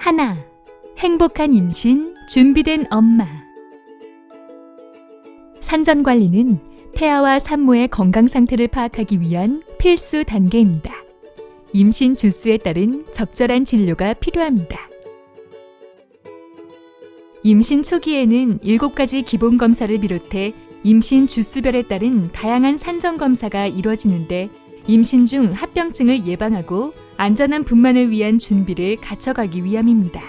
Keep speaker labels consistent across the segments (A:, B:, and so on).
A: 하나, 행복한 임신, 준비된 엄마. 산전 관리는 태아와 산모의 건강 상태를 파악하기 위한 필수 단계입니다. 임신 주수에 따른 적절한 진료가 필요합니다. 임신 초기에는 7가지 기본 검사를 비롯해 임신 주수별에 따른 다양한 산전 검사가 이루어지는데 임신 중 합병증을 예방하고 안전한 분만을 위한 준비를 갖춰가기 위함입니다.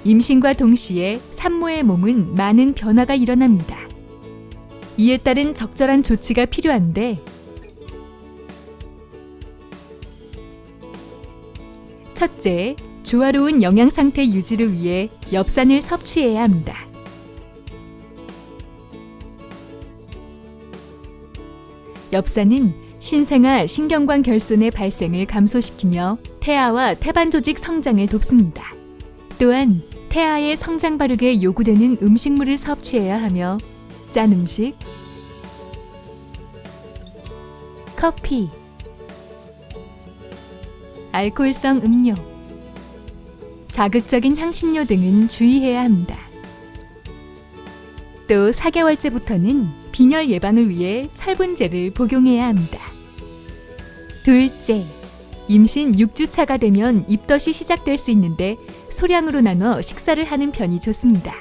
A: 임신과 동시에 산모의 몸은 많은 변화가 일어납니다. 이에 따른 적절한 조치가 필요한데 첫째, 조화로운 영양 상태 유지를 위해 엽산을 섭취해야 합니다. 엽산은 신생아 신경관 결손의 발생을 감소시키며 태아와 태반 조직 성장을 돕습니다. 또한 태아의 성장 발육에 요구되는 음식물을 섭취해야 하며 짠 음식, 커피, 알코올성 음료, 자극적인 향신료 등은 주의해야 합니다. 또 4개월째부터는 빈혈 예방을 위해 철분제를 복용해야 합니다. 둘째, 임신 6주차가 되면 입덧이 시작될 수 있는데 소량으로 나눠 식사를 하는 편이 좋습니다.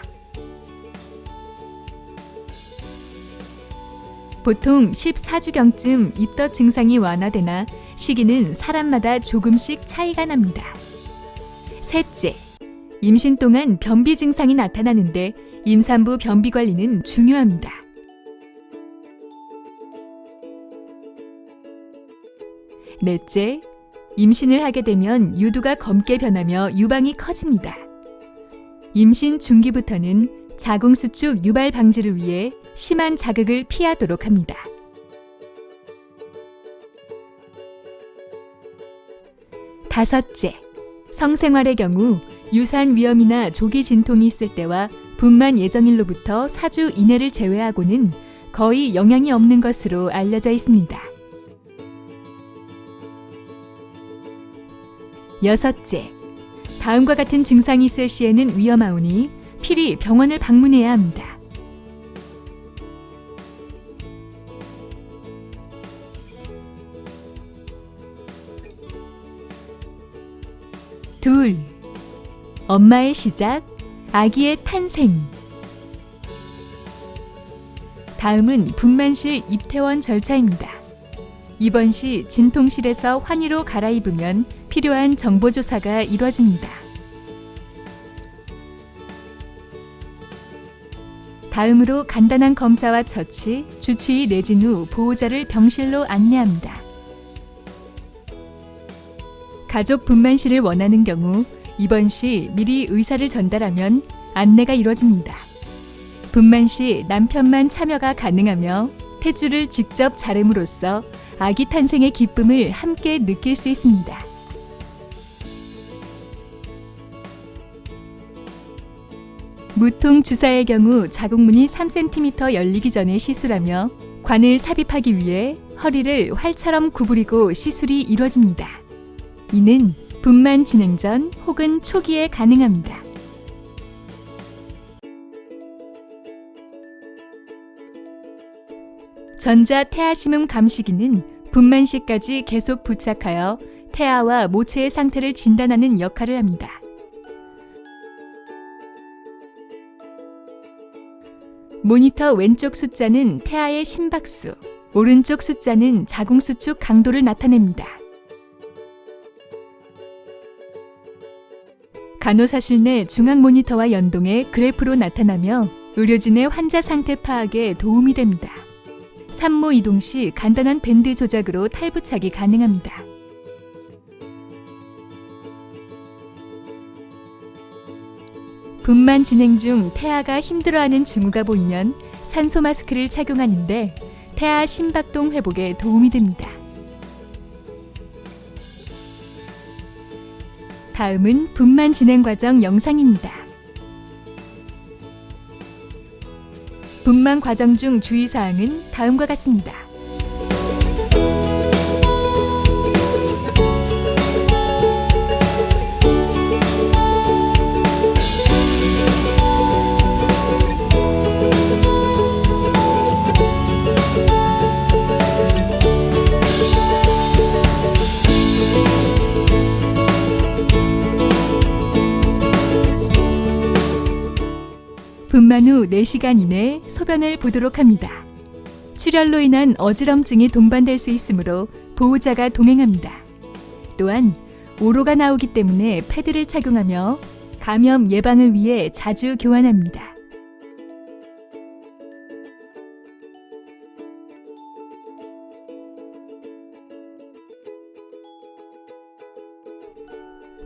A: 보통 14주경쯤 입덧 증상이 완화되나 시기는 사람마다 조금씩 차이가 납니다. 셋째, 임신 동안 변비 증상이 나타나는데 임산부 변비 관리는 중요합니다. 넷째, 임신을 하게 되면 유두가 검게 변하며 유방이 커집니다. 임신 중기부터는 자궁수축 유발 방지를 위해 심한 자극을 피하도록 합니다. 다섯째, 성생활의 경우 유산 위험이나 조기 진통이 있을 때와 분만 예정일로부터 4주 이내를 제외하고는 거의 영향이 없는 것으로 알려져 있습니다. 여섯째, 다음과 같은 증상이 있을 시에는 위험하오니 필히 병원을 방문해야 합니다. 둘, 엄마의 시작, 아기의 탄생. 다음은 분만실 입퇴원 절차입니다. 입원 시 진통실에서 환희로 갈아입으면 필요한 정보조사가 이루어집니다. 다음으로 간단한 검사와 처치, 주치의 내진 후 보호자를 병실로 안내합니다. 가족 분만실을 원하는 경우 입원 시 미리 의사를 전달하면 안내가 이루어집니다. 분만 시 남편만 참여가 가능하며 탯줄을 직접 자름으로써 아기 탄생의 기쁨을 함께 느낄 수 있습니다. 무통 주사의 경우 자궁문이 3cm 열리기 전에 시술하며 관을 삽입하기 위해 허리를 활처럼 구부리고 시술이 이루어집니다. 이는 분만 진행 전 혹은 초기에 가능합니다. 전자 태아심음 감시기는 분만 시까지 계속 부착하여 태아와 모체의 상태를 진단하는 역할을 합니다. 모니터 왼쪽 숫자는 태아의 심박수, 오른쪽 숫자는 자궁수축 강도를 나타냅니다. 간호사실 내 중앙 모니터와 연동해 그래프로 나타나며 의료진의 환자 상태 파악에 도움이 됩니다. 산모 이동 시 간단한 밴드 조작으로 탈부착이 가능합니다. 분만 진행 중 태아가 힘들어하는 징후가 보이면 산소 마스크를 착용하는데 태아 심박동 회복에 도움이 됩니다. 다음은 분만 진행 과정 영상입니다. 분만 과정 중 주의사항은 다음과 같습니다. 분만 후 4시간 이내 소변을 보도록 합니다. 출혈로 인한 어지럼증이 동반될 수 있으므로 보호자가 동행합니다. 또한 오로가 나오기 때문에 패드를 착용하며 감염 예방을 위해 자주 교환합니다.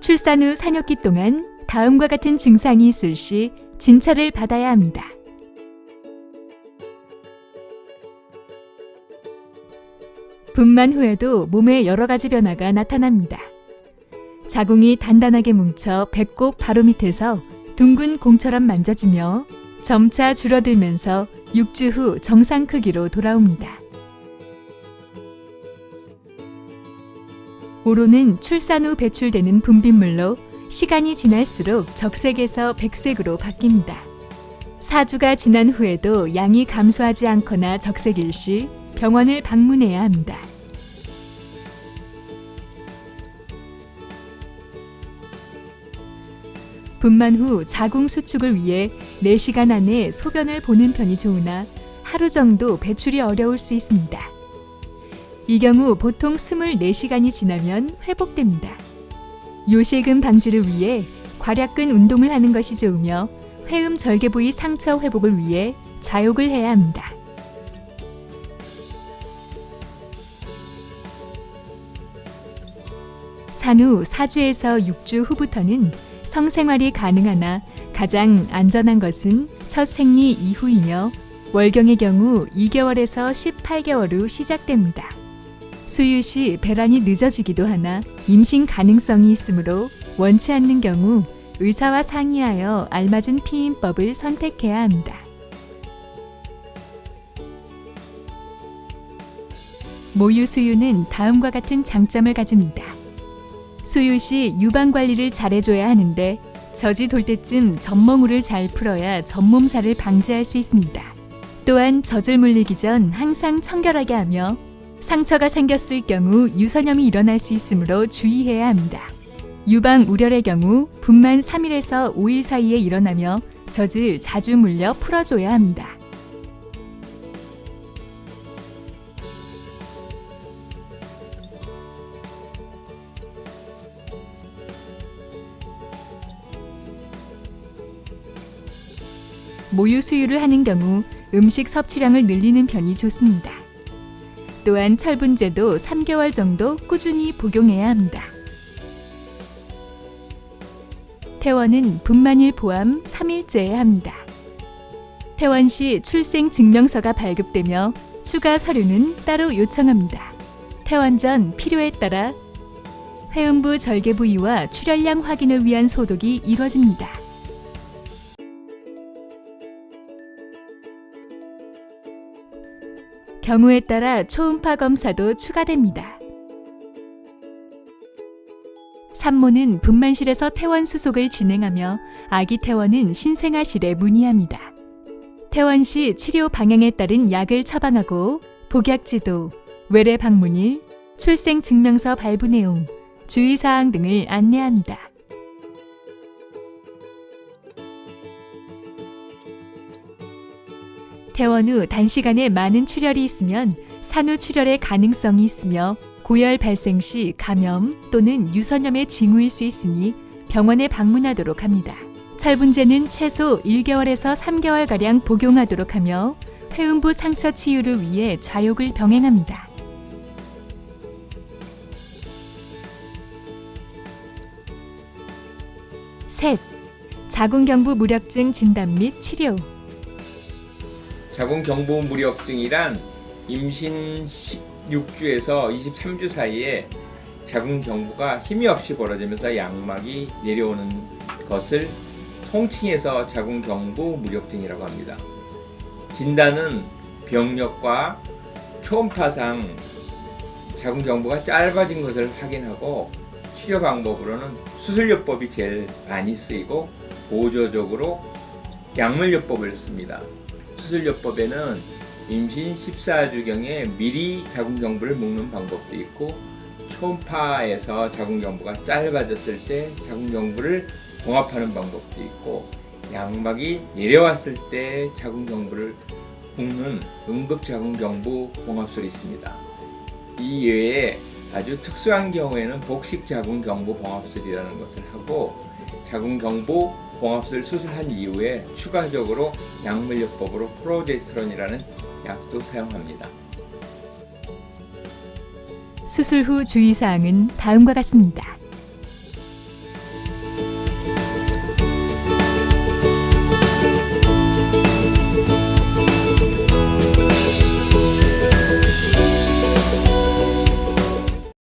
A: 출산 후 산욕기 동안 다음과 같은 증상이 있을 시 진찰을 받아야 합니다. 분만 후에도 몸에 여러 가지 변화가 나타납니다. 자궁이 단단하게 뭉쳐 배꼽 바로 밑에서 둥근 공처럼 만져지며 점차 줄어들면서 6주 후 정상 크기로 돌아옵니다. 오로는 출산 후 배출되는 분비물로 시간이 지날수록 적색에서 백색으로 바뀝니다. 4주가 지난 후에도 양이 감소하지 않거나 적색일 시 병원을 방문해야 합니다. 분만 후 자궁 수축을 위해 4시간 안에 소변을 보는 편이 좋으나 하루 정도 배출이 어려울 수 있습니다. 이 경우 보통 24시간이 지나면 회복됩니다. 요실금 방지를 위해 괄약근 운동을 하는 것이 좋으며 회음 절개 부위 상처 회복을 위해 좌욕을 해야 합니다. 산후 4주에서 6주 후부터는 성생활이 가능하나 가장 안전한 것은 첫 생리 이후이며 월경의 경우 2개월에서 18개월 후 시작됩니다. 수유 시 배란이 늦어지기도 하나 임신 가능성이 있으므로 원치 않는 경우 의사와 상의하여 알맞은 피임법을 선택해야 합니다. 모유 수유는 다음과 같은 장점을 가집니다. 수유 시 유방 관리를 잘해줘야 하는데 젖이 돌 때쯤 젖멍울을 잘 풀어야 젖몸살을 방지할 수 있습니다. 또한 젖을 물리기 전 항상 청결하게 하며 상처가 생겼을 경우 유선염이 일어날 수 있으므로 주의해야 합니다. 유방 우렬의 경우 분만 3일에서 5일 사이에 일어나며 젖을 자주 물려 풀어줘야 합니다. 모유 수유를 하는 경우 음식 섭취량을 늘리는 편이 좋습니다. 또한 철분제도 3개월 정도 꾸준히 복용해야 합니다. 퇴원은 분만일 포함 3일째에 합니다. 퇴원 시 출생 증명서가 발급되며 추가 서류는 따로 요청합니다. 퇴원 전 필요에 따라 회음부 절개 부위와 출혈량 확인을 위한 소독이 이뤄집니다. 경우에 따라 초음파 검사도 추가됩니다. 산모는 분만실에서 퇴원 수속을 진행하며 아기 퇴원은 신생아실에 문의합니다. 퇴원 시 치료 방향에 따른 약을 처방하고 복약지도, 외래 방문일, 출생 증명서 발부 내용, 주의사항 등을 안내합니다. 퇴원 후 단시간에 많은 출혈이 있으면 산후 출혈의 가능성이 있으며 고열 발생 시 감염 또는 유선염의 징후일 수 있으니 병원에 방문하도록 합니다. 철분제는 최소 1개월에서 3개월가량 복용하도록 하며 회음부 상처 치유를 위해 좌욕을 병행합니다. 셋. 자궁경부 무력증 진단 및 치료.
B: 자궁경부 무력증이란 임신 16주에서 23주 사이에 자궁경부가 힘이 없이 벌어지면서 양막이 내려오는 것을 통칭해서 자궁경부 무력증이라고 합니다. 진단은 병력과 초음파상 자궁경부가 짧아진 것을 확인하고 치료 방법으로는 수술요법이 제일 많이 쓰이고 보조적으로 약물요법을 씁니다. 수술요법에는 임신 14주경에 미리 자궁경부를 묶는 방법도 있고 초음파에서 자궁경부가 짧아졌을 때 자궁경부를 봉합하는 방법도 있고 양막이 내려왔을 때 자궁경부를 붓는 응급자궁경부 봉합술이 있습니다. 이 외에 아주 특수한 경우에는 복식자궁경부 봉합술이라는 것을 하고 자궁경부 봉합술 수술한 이후에 추가적으로 약물요법으로 프로제스테론이라는 약도 사용합니다.
A: 수술 후 주의사항은 다음과 같습니다.